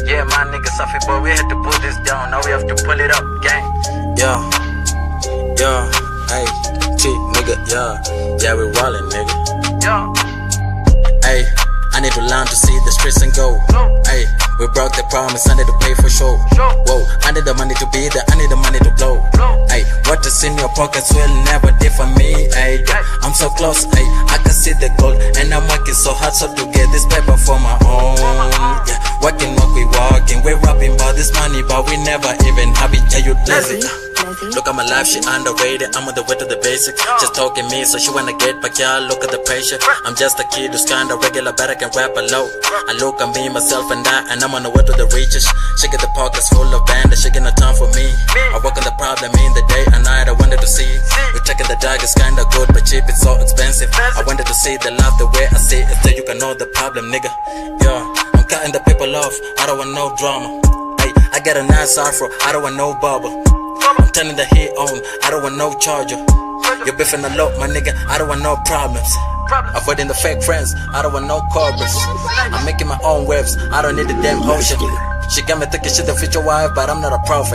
Yeah, my nigga Safi boy, we had to pull this down. Now we have to pull it up, gang. Yeah, yeah, hey, T, nigga, yeah, we rollin', nigga. Yeah. Hey, I need to learn to see the streets and go. Hey, we broke the promise, I need to pay for show. Whoa, I need the money to be there, I need the money to blow. Hey, what is in your pockets will never differ me. Hey, I'm so close, hey, I can see the gold, and I'm working so hard so to get this paper for my own. Yeah, working like we walking, we're rapping about this money, but we never even have it. Yeah, you lazy. Look at my life, she underrated. I'm on the way to the basics. She's talking me, so she wanna get back. Yeah, look at the pressure. I'm just a kid who's kinda regular, but I can rap a low. I look at me, myself, and I, and I'm on the way to the riches. She get the pockets full of bandits, she get no time for me. I work on the problem in the day and night. I wanted to see. We're taking the dog, it's kinda good, but cheap, it's so expensive. I wanted to see the love the way I see it, so you can know the problem, nigga. Yeah, I'm cutting the people off. I don't want no drama. Hey, I got a nice afro. I don't want no bubble. I'm turning the heat on, I don't want no charger. You're biffing a lot, my nigga, I don't want no problems. Avoiding the fake friends, I don't want no cobras. I'm making my own waves, I don't need the damn ocean. She got me thinking she's the future wife, but I'm not a prophet.